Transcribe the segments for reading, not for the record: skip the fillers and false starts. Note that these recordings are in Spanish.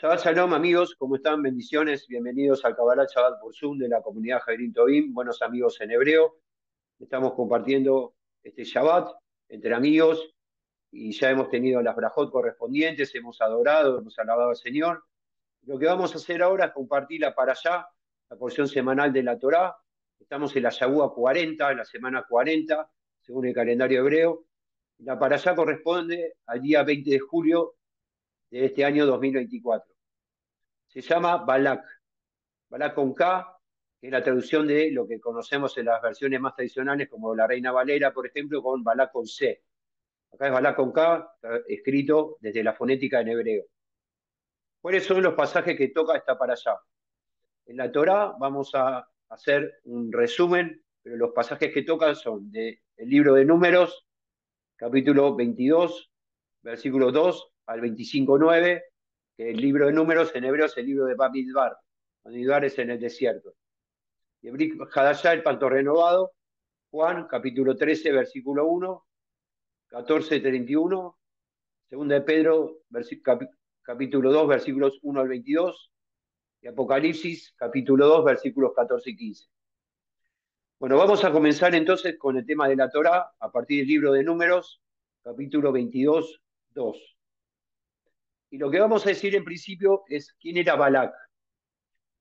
Shabbat Shalom, amigos, ¿cómo están? Bendiciones, bienvenidos al Kabbalah Shabbat por Zoom de la comunidad Jairín Tobim, buenos amigos en hebreo. Estamos compartiendo este Shabbat entre amigos y ya hemos tenido las brajot correspondientes, hemos adorado, hemos alabado al Señor. Lo que vamos a hacer ahora es compartir la parashá, la porción semanal de la Torá. Estamos en la Shavua 40, en la semana 40, según el calendario hebreo. La parashá corresponde al día 20 de julio de este año 2024. Se llama Balak. Balak con K, que es la traducción de lo que conocemos en las versiones más tradicionales, como la Reina Valera, por ejemplo, con Balak con C. Acá es Balak con K, escrito desde la fonética en hebreo. ¿Cuáles son los pasajes que toca esta para allá? En la Torá vamos a hacer un resumen, pero los pasajes que tocan son del libro de Números, capítulo 22, versículos 2 al 25:9, que el libro de Números en hebreo es el libro de Bamidbar. Bamidbar es en el desierto. Y Brit Hadashah, el pacto renovado, Juan, capítulo 13, versículo 1, 14, 31, segunda de Pedro, capítulo 2, versículos 1 al 22, y Apocalipsis, capítulo 2, versículos 14 y 15. Bueno, vamos a comenzar entonces con el tema de la Torá, a partir del libro de Números, capítulo 22, 2. Y lo que vamos a decir en principio es quién era Balak.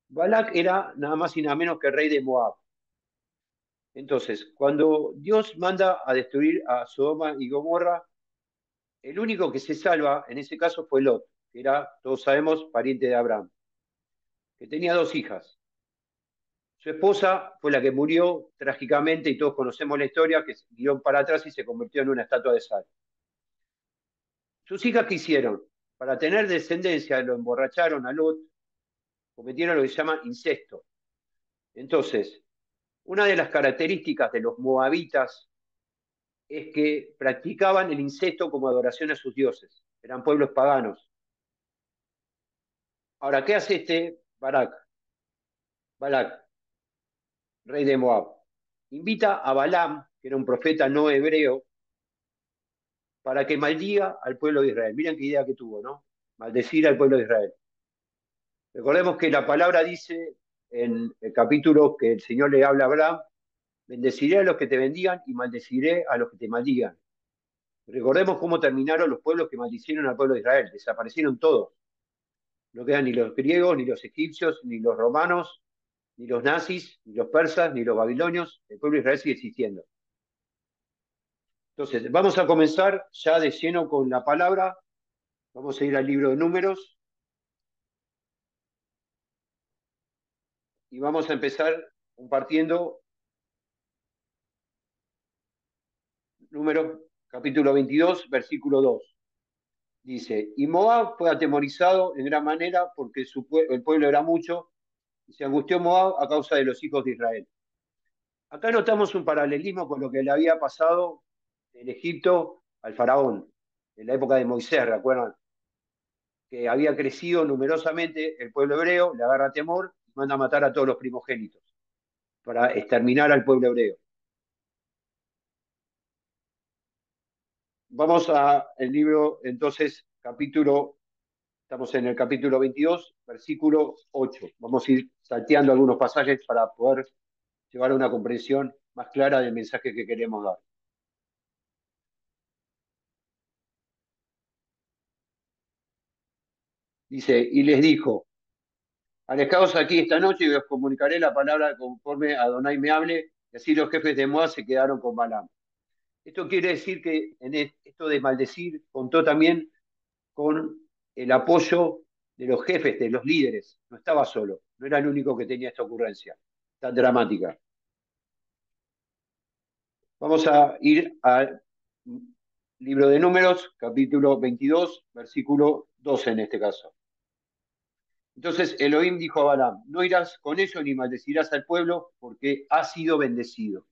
Balak era nada más y nada menos que el rey de Moab. Entonces, cuando Dios manda a destruir a Sodoma y Gomorra, el único que se salva en ese caso fue Lot, que era, todos sabemos, pariente de Abraham, que tenía dos hijas. Su esposa fue la que murió trágicamente y todos conocemos la historia, que giró para atrás y se convirtió en una estatua de sal. Sus hijas, ¿qué hicieron? Para tener descendencia, lo emborracharon a Lot, cometieron lo que se llama incesto. Entonces, una de las características de los moabitas es que practicaban el incesto como adoración a sus dioses. Eran pueblos paganos. Ahora, ¿qué hace este Balak, rey de Moab? Invita a Balaam, que era un profeta no hebreo, para que maldiga al pueblo de Israel. Miren qué idea que tuvo, ¿no? Maldecir al pueblo de Israel. Recordemos que la palabra dice en el capítulo que el Señor le habla a Abraham: bendeciré a los que te bendigan y maldeciré a los que te maldigan. Recordemos cómo terminaron los pueblos que maldicieron al pueblo de Israel. Desaparecieron todos. No quedan ni los griegos, ni los egipcios, ni los romanos, ni los nazis, ni los persas, ni los babilonios. El pueblo de Israel sigue existiendo. Entonces, vamos a comenzar ya de lleno con la palabra. Vamos a ir al libro de Números y vamos a empezar compartiendo Números capítulo 22, versículo 2. Dice: y Moab fue atemorizado en gran manera porque el pueblo era mucho, y se angustió Moab a causa de los hijos de Israel. Acá notamos un paralelismo con lo que le había pasado en Egipto al faraón, en la época de Moisés, ¿recuerdan? Que había crecido numerosamente el pueblo hebreo, le agarra temor y manda a matar a todos los primogénitos para exterminar al pueblo hebreo. Vamos al libro, entonces, estamos en el capítulo 22, versículo 8. Vamos a ir salteando algunos pasajes para poder llevar a una comprensión más clara del mensaje que queremos dar. Dice: y les dijo: alejaos aquí esta noche y os comunicaré la palabra conforme Adonai me hable. Y así los jefes de Moab se quedaron con Balaam. Esto quiere decir que en esto de maldecir contó también con el apoyo de los jefes, de los líderes. No estaba solo, no era el único que tenía esta ocurrencia tan dramática. Vamos a ir al libro de Números, capítulo 22, versículo 12 en este caso. Entonces Elohim dijo a Balaam: no irás con ellos ni maldecirás al pueblo, porque ha sido bendecido.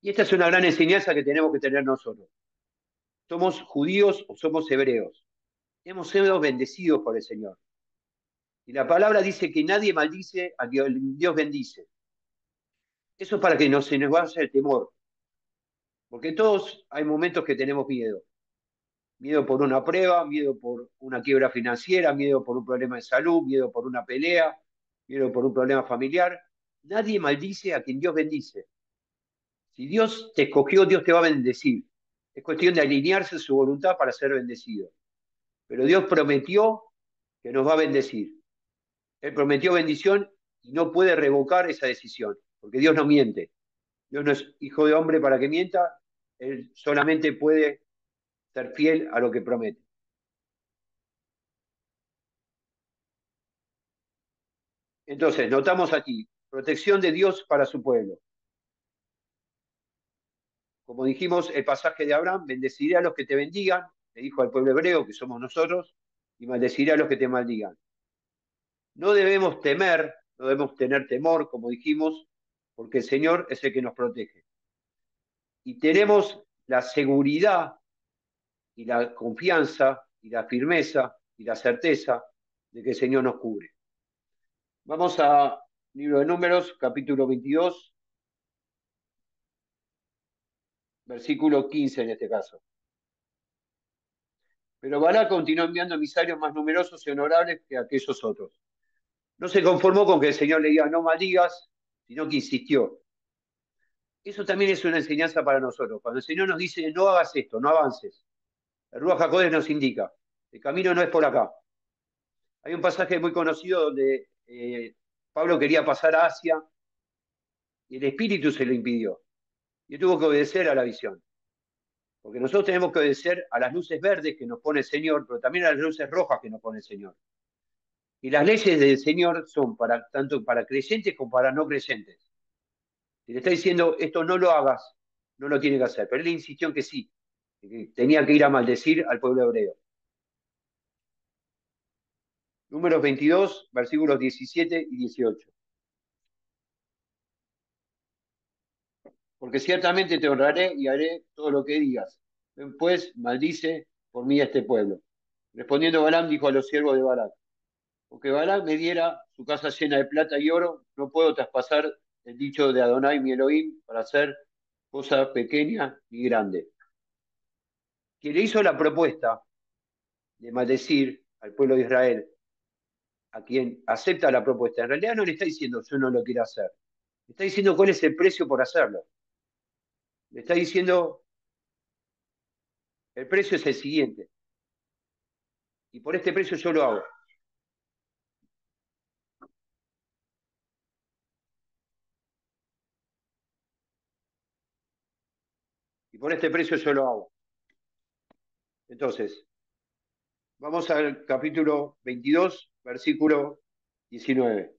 Y esta es una gran enseñanza que tenemos que tener nosotros. ¿Somos judíos o somos hebreos? Hemos sido bendecidos por el Señor. Y la palabra dice que nadie maldice a quien Dios bendice. Eso es para que no se nos vaya el temor. Porque todos hay momentos que tenemos miedo. Miedo por una prueba, miedo por una quiebra financiera, miedo por un problema de salud, miedo por una pelea, miedo por un problema familiar. Nadie maldice a quien Dios bendice. Si Dios te escogió, Dios te va a bendecir. Es cuestión de alinearse a su voluntad para ser bendecido. Pero Dios prometió que nos va a bendecir. Él prometió bendición y no puede revocar esa decisión, porque Dios no miente. Dios no es hijo de hombre para que mienta, Él solamente puede ser fiel a lo que promete. Entonces, notamos aquí, protección de Dios para su pueblo. Como dijimos, el pasaje de Abraham, bendeciré a los que te bendigan, le dijo al pueblo hebreo, que somos nosotros, y maldeciré a los que te maldigan. No debemos temer, no debemos tener temor, como dijimos, porque el Señor es el que nos protege. Y tenemos la seguridad y la confianza y la firmeza y la certeza de que el Señor nos cubre. Vamos a Libro de Números, capítulo 22, versículo 15 en este caso. Pero Balá continuó enviando emisarios más numerosos y honorables que aquellos otros. No se conformó con que el Señor le diga no maldigas, sino que insistió. Eso también es una enseñanza para nosotros. Cuando el Señor nos dice no hagas esto, no avances, el Ruach HaKodesh nos indica, el camino no es por acá. Hay un pasaje muy conocido donde Pablo quería pasar a Asia y el Espíritu se lo impidió. Y tuvo que obedecer a la visión. Porque nosotros tenemos que obedecer a las luces verdes que nos pone el Señor, pero también a las luces rojas que nos pone el Señor. Y las leyes del Señor son para tanto para creyentes como para no creyentes. Si le está diciendo esto no lo hagas, no lo tiene que hacer. Pero él insistió en que sí, que tenía que ir a maldecir al pueblo hebreo. Números 22, versículos 17 y 18. Porque ciertamente te honraré y haré todo lo que digas. Ven pues, maldice por mí a este pueblo. Respondiendo Balaam dijo a los siervos de Balac, porque Balac me diera su casa llena de plata y oro, no puedo traspasar el dicho de Adonai mi Elohim para hacer cosa pequeña y grande. Quien le hizo la propuesta de maldecir al pueblo de Israel, a quien acepta la propuesta, en realidad no le está diciendo yo no lo quiero hacer, le está diciendo cuál es el precio por hacerlo. Le está diciendo el precio es el siguiente, y por este precio yo lo hago. Y por este precio yo lo hago. Entonces, vamos al capítulo 22, versículo 19.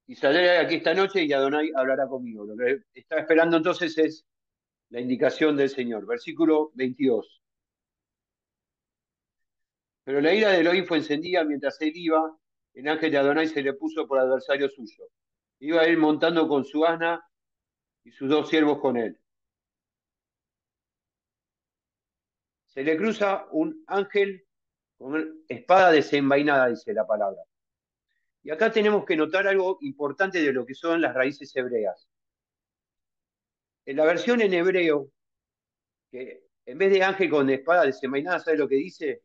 Y saldré aquí esta noche y Adonai hablará conmigo. Lo que está esperando entonces es la indicación del Señor. Versículo 22. Pero la ira de Elohim fue encendida mientras él iba, el ángel de Adonai se le puso por adversario suyo. Iba él montando con su asna y sus dos siervos con él. Se le cruza un ángel con espada desenvainada, dice la palabra. Y acá tenemos que notar algo importante de lo que son las raíces hebreas. En la versión en hebreo, que en vez de ángel con espada desenvainada, ¿sabe lo que dice?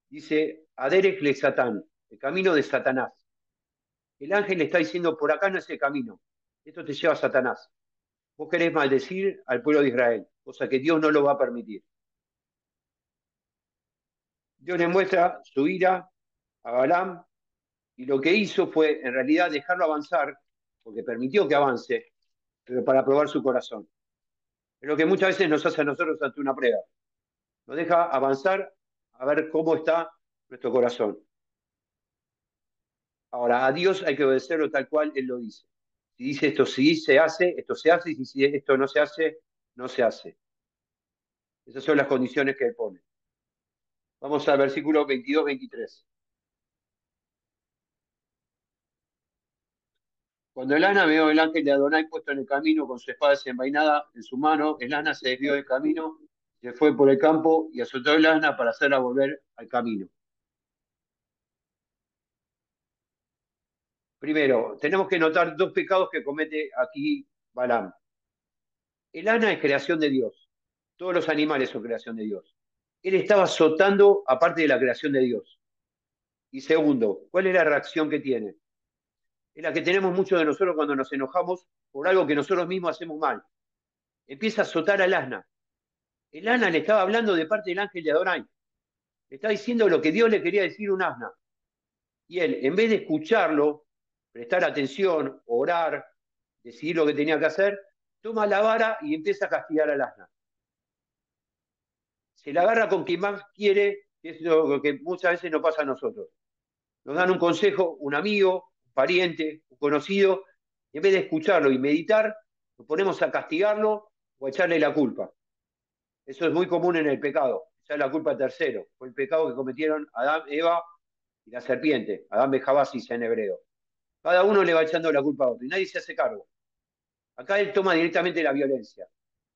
Dice Aderech le Satán, el camino de Satanás. El ángel le está diciendo, por acá no es el camino, esto te lleva a Satanás. Vos querés maldecir al pueblo de Israel, cosa que Dios no lo va a permitir. Dios le muestra su ira a Balaam y lo que hizo fue en realidad dejarlo avanzar, porque permitió que avance, pero para probar su corazón. Es lo que muchas veces nos hace a nosotros ante una prueba. Nos deja avanzar a ver cómo está nuestro corazón. Ahora, a Dios hay que obedecerlo tal cual Él lo dice. Si dice esto sí esto se hace, y si esto no se hace, no se hace. Esas son las condiciones que Él pone. Vamos al versículo 22-23. Cuando el Ana vio el ángel de Adonai puesto en el camino con su espada desenvainada en su mano, el Ana se desvió del camino, se fue por el campo y azotó el Ana para hacerla volver al camino. Primero, tenemos que notar dos pecados que comete aquí Balaam. El asna es creación de Dios. Todos los animales son creación de Dios. Él estaba azotando aparte de la creación de Dios. Y segundo, ¿cuál es la reacción que tiene? Es la que tenemos muchos de nosotros cuando nos enojamos por algo que nosotros mismos hacemos mal. Empieza a azotar al asna. El asna le estaba hablando de parte del ángel de Adonai. Le está diciendo lo que Dios le quería decir a un asna. Y él, en vez de escucharlo, prestar atención, orar, decidir lo que tenía que hacer, toma la vara y empieza a castigar al asna. Se la agarra con quien más quiere, que es lo que muchas veces nos pasa a nosotros. Nos dan un consejo, un amigo, un pariente, un conocido, y en vez de escucharlo y meditar, nos ponemos a castigarlo o a echarle la culpa. Eso es muy común en el pecado, echar la culpa al tercero. Fue el pecado que cometieron Adán, Eva y la serpiente, Adán Bejabasis en hebreo. Cada uno le va echando la culpa a otro y nadie se hace cargo. Acá él toma directamente la violencia.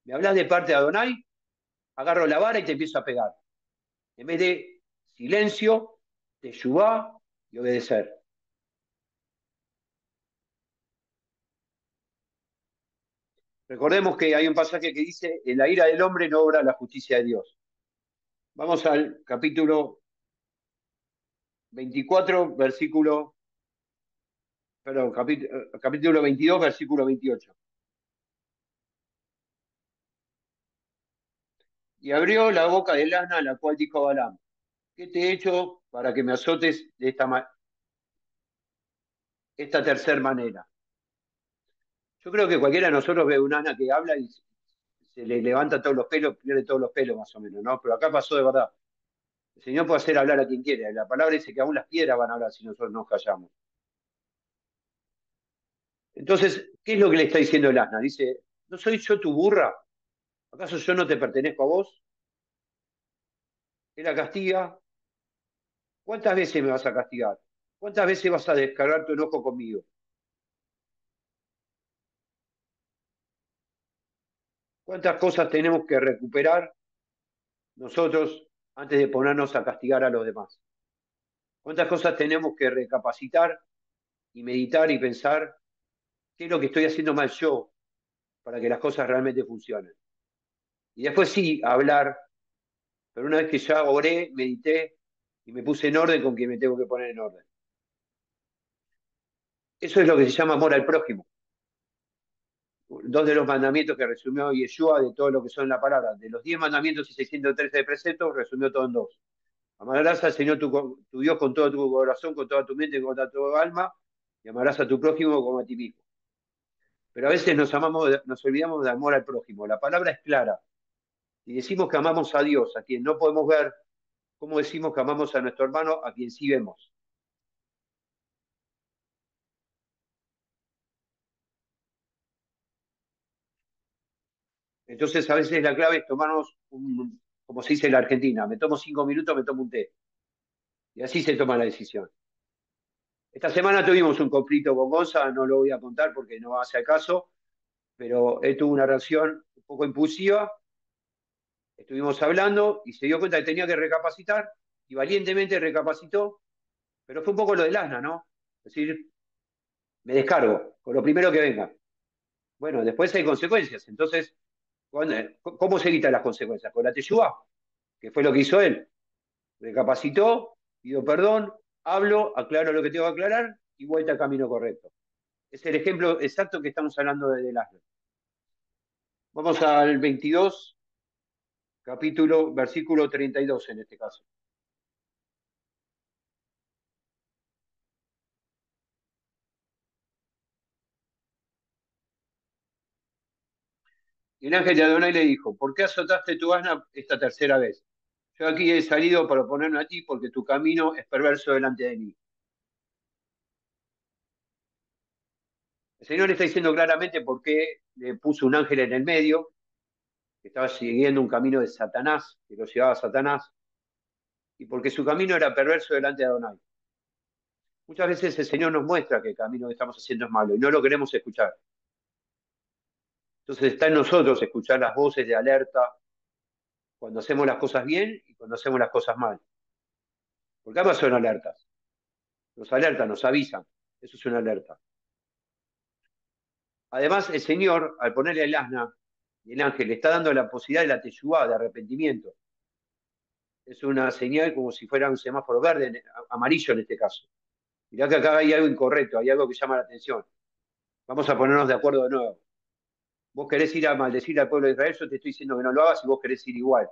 Me hablas de parte de Adonai, agarro la vara y te empiezo a pegar. En vez de silencio, teshuvá y obedecer. Recordemos que hay un pasaje que dice, en la ira del hombre no obra la justicia de Dios. Vamos al capítulo 24, capítulo 22, versículo 28. Y abrió la boca del asna, la cual dijo Balaam, ¿qué te he hecho para que me azotes de esta tercera manera? Yo creo que cualquiera de nosotros ve un asna que habla y se le levanta todos los pelos, pierde todos los pelos más o menos, ¿no? Pero acá pasó de verdad. El Señor puede hacer hablar a quien quiere. La palabra dice que aún las piedras van a hablar si nosotros nos callamos. Entonces, ¿qué es lo que le está diciendo el asna? Dice, ¿no soy yo tu burra? ¿Acaso yo no te pertenezco a vos? Él la castiga. ¿Cuántas veces me vas a castigar? ¿Cuántas veces vas a descargar tu enojo conmigo? ¿Cuántas cosas tenemos que recuperar nosotros antes de ponernos a castigar a los demás? ¿Cuántas cosas tenemos que recapacitar y meditar y pensar qué es lo que estoy haciendo mal yo para que las cosas realmente funcionen? Y después sí, hablar, pero una vez que ya oré, medité y me puse en orden con quien me tengo que poner en orden. Eso es lo que se llama amor al prójimo. Dos de los mandamientos que resumió Yeshua de todo lo que son la palabra. De los 10 mandamientos y 613 de preceptos, resumió todo en dos. Amarás al Señor tu Dios con todo tu corazón, con toda tu mente, con toda tu alma, y amarás a tu prójimo como a ti mismo. Pero a veces nos olvidamos de amor al prójimo. La palabra es clara. Y decimos que amamos a Dios, a quien no podemos ver, ¿cómo decimos que amamos a nuestro hermano, a quien sí vemos? Entonces, a veces la clave es tomarnos, como se dice en la Argentina, me tomo 5 minutos, me tomo un té. Y así se toma la decisión. Esta semana tuvimos un conflicto con Gonza, no lo voy a contar porque no hace al caso, pero él tuvo una reacción un poco impulsiva. Estuvimos hablando y se dio cuenta que tenía que recapacitar y valientemente recapacitó, pero fue un poco lo del asna, ¿no? Es decir, me descargo con lo primero que venga. Bueno, después hay consecuencias. Entonces, ¿cómo se evitan las consecuencias? Con la teyubá, que fue lo que hizo él. Recapacitó, pidió perdón, hablo, aclaro lo que tengo que aclarar y vuelta al camino correcto. Es el ejemplo exacto que estamos hablando de Asna. Vamos al 22, capítulo, versículo 32 en este caso. Y el ángel de Adonai le dijo, ¿por qué azotaste tu asna esta tercera vez? Yo aquí he salido para oponerme a ti porque tu camino es perverso delante de mí. El Señor le está diciendo claramente por qué le puso un ángel en el medio, que estaba siguiendo un camino de Satanás, que lo llevaba a Satanás, y porque su camino era perverso delante de Adonai. Muchas veces el Señor nos muestra que el camino que estamos haciendo es malo y no lo queremos escuchar. Entonces está en nosotros escuchar las voces de alerta cuando hacemos las cosas bien y cuando hacemos las cosas mal. Porque ambas son alertas. Nos alertan, nos avisan. Eso es una alerta. Además, el Señor, al ponerle el asna, el ángel, le está dando la posibilidad de la teshuvá, de arrepentimiento. Es una señal como si fuera un semáforo verde, amarillo en este caso. Mirá que acá hay algo incorrecto, hay algo que llama la atención. Vamos a ponernos de acuerdo de nuevo. Vos querés ir a maldecir al pueblo de Israel, yo te estoy diciendo que no lo hagas y vos querés ir igual.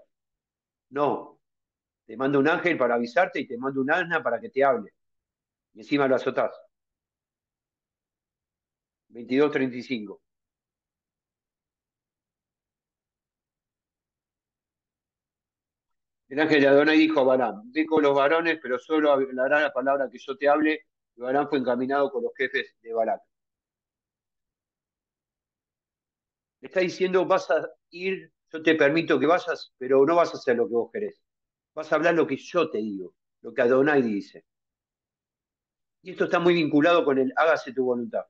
No, te mando un ángel para avisarte y te mando un asna para que te hable. Y encima lo azotás. 22:35. El ángel de Adonai dijo a Balaam, ve con los varones, pero solo hablará la palabra que yo te hable. Y Balaam fue encaminado con los jefes de Balac. Le está diciendo, vas a ir, yo te permito que vayas, pero no vas a hacer lo que vos querés. Vas a hablar lo que yo te digo, lo que Adonai dice. Y esto está muy vinculado con el hágase tu voluntad.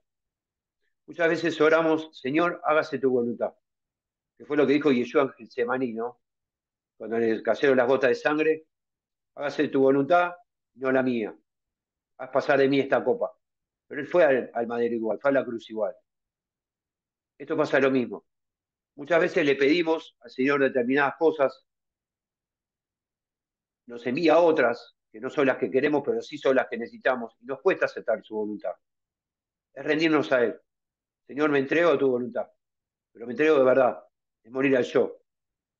Muchas veces oramos, Señor, hágase tu voluntad, que fue lo que dijo Yeshua en Getsemaní, ¿no? Cuando le cayeron las gotas de sangre, hágase tu voluntad, no la mía. Haz pasar de mí esta copa. Pero él fue al madero igual, fue a la cruz igual. Esto pasa lo mismo. Muchas veces le pedimos al Señor determinadas cosas, nos envía otras, que no son las que queremos, pero sí son las que necesitamos, y nos cuesta aceptar su voluntad. Es rendirnos a Él. Señor, me entrego a tu voluntad, pero me entrego de verdad, es morir al yo.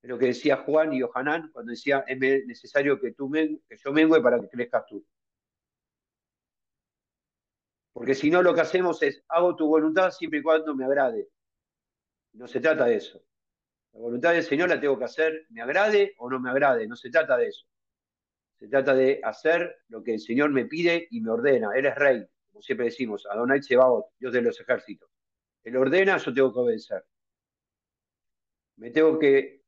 Es lo que decía Juan y Johanán cuando decía, es necesario que yo mengue para que crezcas tú. Porque si no, lo que hacemos es, hago tu voluntad siempre y cuando me agrade. No se trata de eso. La voluntad del Señor la tengo que hacer, me agrade o no me agrade. No se trata de eso. Se trata de hacer lo que el Señor me pide y me ordena. Él es rey, como siempre decimos, Adonai Tsebaot, Dios de los ejércitos. Él ordena, yo tengo que obedecer. Me tengo que,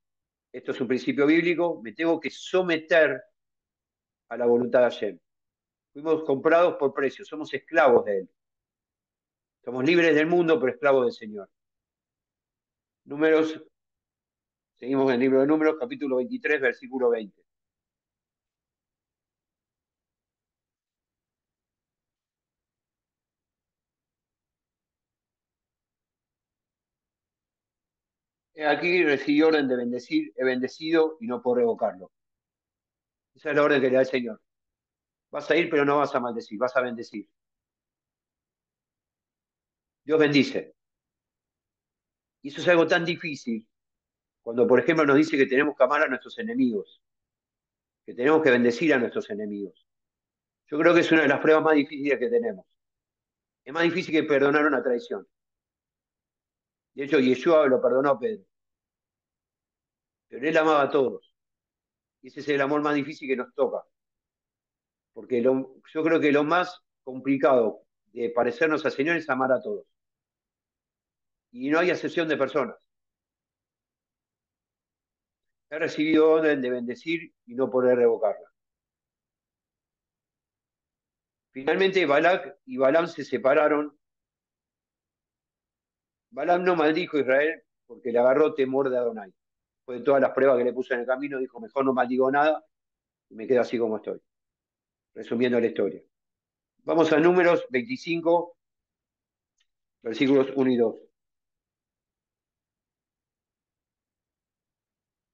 esto es un principio bíblico, me tengo que someter a la voluntad de Hashem. Fuimos comprados por precio, somos esclavos de Él. Somos libres del mundo, pero esclavos del Señor. Números, seguimos en el libro de Números, capítulo 23, versículo 20. Aquí recibí orden de bendecir, he bendecido y no puedo revocarlo. Esa es la orden que le da el Señor. Vas a ir, pero no vas a maldecir, vas a bendecir. Dios bendice. Y eso es algo tan difícil cuando, por ejemplo, nos dice que tenemos que amar a nuestros enemigos, que tenemos que bendecir a nuestros enemigos. Yo creo que es una de las pruebas más difíciles que tenemos. Es más difícil que perdonar una traición. De hecho, Yeshua lo perdonó a Pedro, pero él amaba a todos. Y ese es el amor más difícil que nos toca. Porque yo creo que lo más complicado de parecernos al Señor es amar a todos. Y no hay excepción de personas. He recibido orden de bendecir y no poder revocarla. Finalmente, Balac y Balaam se separaron. Balaam no maldijo a Israel porque le agarró temor de Adonai. Después de todas las pruebas que le puso en el camino, dijo, mejor no maldigo nada y me quedo así como estoy. Resumiendo la historia. Vamos a Números 25, versículos 1 y 2.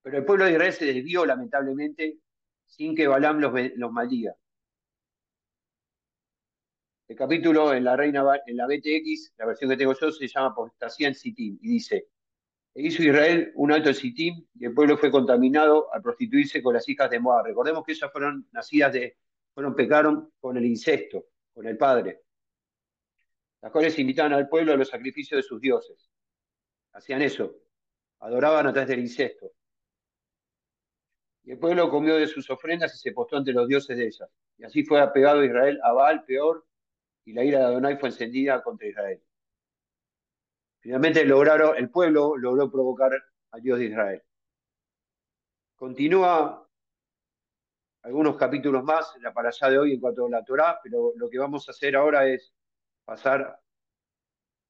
Pero el pueblo de Israel se desvió lamentablemente sin que Balaam los maldiga. El capítulo en la BTX, la versión que tengo yo, se llama Apostasía en Sittim y dice, e hizo Israel un alto en Sittim y el pueblo fue contaminado al prostituirse con las hijas de Moab. Recordemos que ellas pecaron con el incesto, con el padre, las cuales invitaban al pueblo a los sacrificios de sus dioses. Hacían eso, adoraban a través del incesto. Y el pueblo comió de sus ofrendas y se postró ante los dioses de ellas. Y así fue apegado Israel a Baal peor, y la ira de Adonai fue encendida contra Israel. Finalmente el pueblo logró provocar al Dios de Israel. Continúa algunos capítulos más, la para allá de hoy en cuanto a la Torá, pero lo que vamos a hacer ahora es pasar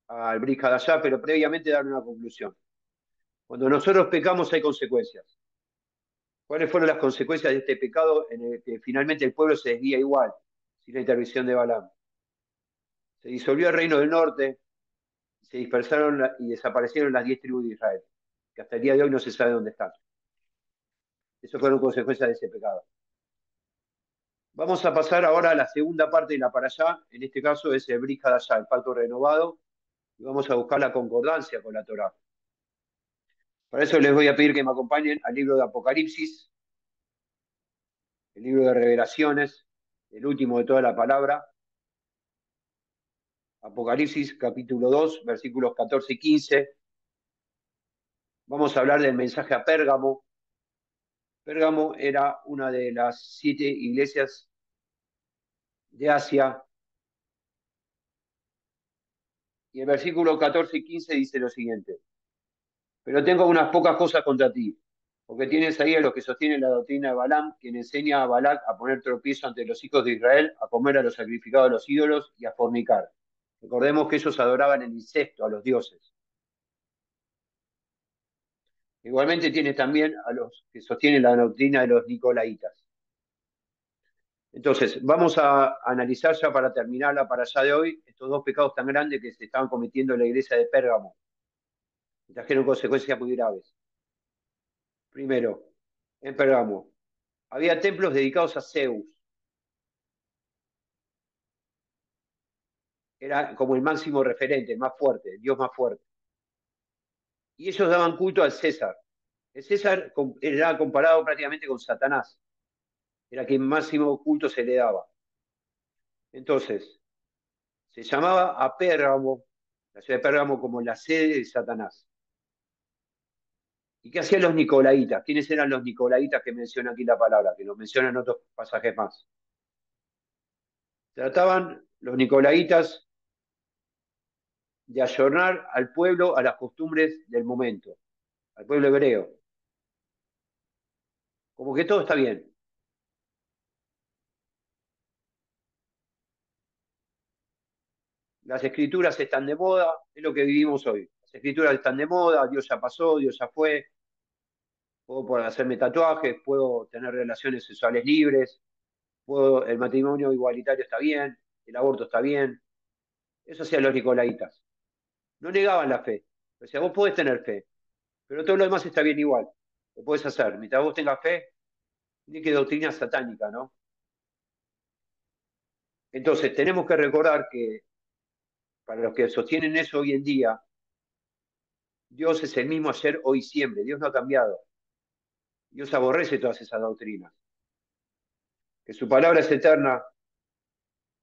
al Brit Hadashah, pero previamente dar una conclusión. Cuando nosotros pecamos hay consecuencias. ¿Cuáles fueron las consecuencias de este pecado en el que finalmente el pueblo se desvía igual, sin la intervención de Balaam? Se disolvió el reino del norte, se dispersaron y desaparecieron las 10 tribus de Israel, que hasta el día de hoy no se sabe dónde están. Eso fueron consecuencias de ese pecado. Vamos a pasar ahora a la segunda parte de la parashá, en este caso es el Brit Hadashá, el pacto renovado, y vamos a buscar la concordancia con la Torá. Para eso les voy a pedir que me acompañen al libro de Apocalipsis, el libro de Revelaciones, el último de toda la palabra. Apocalipsis capítulo 2, versículos 14 y 15. Vamos a hablar del mensaje a Pérgamo. Pérgamo era una de las 7 iglesias de Asia. Y el versículo 14 y 15 dice lo siguiente: pero tengo unas pocas cosas contra ti, porque tienes ahí a los que sostienen la doctrina de Balaam, quien enseña a Balac a poner tropiezo ante los hijos de Israel, a comer a los sacrificados de los ídolos y a fornicar. Recordemos que ellos adoraban el incesto a los dioses. Igualmente tiene también a los que sostienen la doctrina de los nicolaitas. Entonces, vamos a analizar ya para terminar la parashá de hoy estos dos pecados tan grandes que se estaban cometiendo en la iglesia de Pérgamo, que trajeron consecuencias muy graves. Primero, en Pérgamo había templos dedicados a Zeus, era como el máximo referente, el más fuerte, el dios más fuerte. Y ellos daban culto al César. El César era comparado prácticamente con Satanás, era quien máximo culto se le daba. Entonces, se llamaba a Pérgamo, la ciudad de Pérgamo, como la sede de Satanás. ¿Y qué hacían los nicolaitas? ¿Quiénes eran los nicolaitas que menciona aquí la palabra, que lo mencionan en otros pasajes más? Trataban los nicolaitas de ayornar al pueblo a las costumbres del momento, al pueblo hebreo. Como que todo está bien. Las escrituras están de moda, es lo que vivimos hoy. Las escrituras están de moda, Dios ya pasó, Dios ya fue, puedo poder hacerme tatuajes, puedo tener relaciones sexuales libres, el matrimonio igualitario está bien, el aborto está bien. Eso hacían los nicolaitas. No negaban la fe. O sea, vos podés tener fe, pero todo lo demás está bien igual. Lo podés hacer. Mientras vos tengas fe, tiene que doctrina satánica, ¿no? Entonces, tenemos que recordar que para los que sostienen eso hoy en día, Dios es el mismo ayer, hoy y siempre. Dios no ha cambiado. Dios aborrece todas esas doctrinas. Que su palabra es eterna,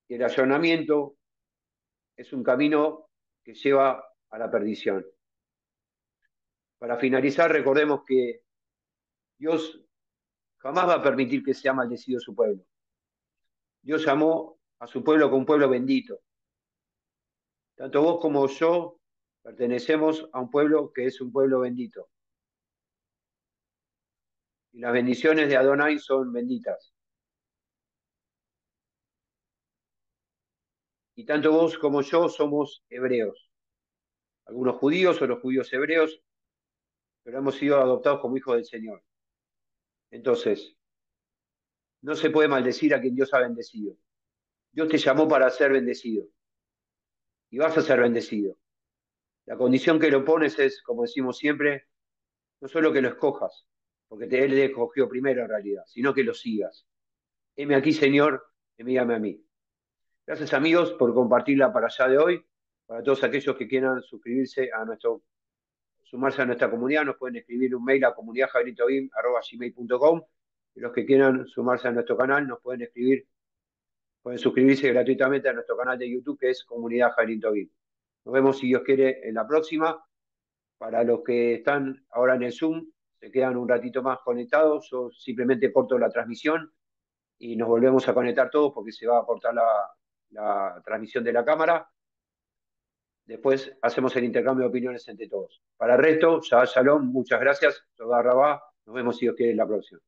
que el allanamiento es un camino que lleva a la perdición. Para finalizar, recordemos que Dios jamás va a permitir que sea maldecido su pueblo. Dios llamó a su pueblo como un pueblo bendito. Tanto vos como yo pertenecemos a un pueblo que es un pueblo bendito. Y las bendiciones de Adonai son benditas. Y tanto vos como yo somos hebreos. Algunos judíos, otros judíos hebreos, pero hemos sido adoptados como hijos del Señor. Entonces, no se puede maldecir a quien Dios ha bendecido. Dios te llamó para ser bendecido. Y vas a ser bendecido. La condición que lo pones es, como decimos siempre, no solo que lo escojas, porque Él te escogió primero en realidad, sino que lo sigas. Heme aquí, Señor, envíame a mí. Gracias, amigos, por compartirla para allá de hoy. Para todos aquellos que quieran sumarse a nuestra comunidad, nos pueden escribir un mail a comunidadjabritoim@gmail.com. Y los que quieran sumarse a nuestro canal, nos pueden suscribirse gratuitamente a nuestro canal de YouTube, que es Comunidad Jairín Tobin. Nos vemos, si Dios quiere, en la próxima. Para los que están ahora en el Zoom, se quedan un ratito más conectados. Yo simplemente corto la transmisión y nos volvemos a conectar todos porque se va a cortar la transmisión de la cámara. Después hacemos el intercambio de opiniones entre todos. Para el resto, Shabbat Shalom, muchas gracias. Toda Rabá. Nos vemos, si Dios quiere, en la próxima.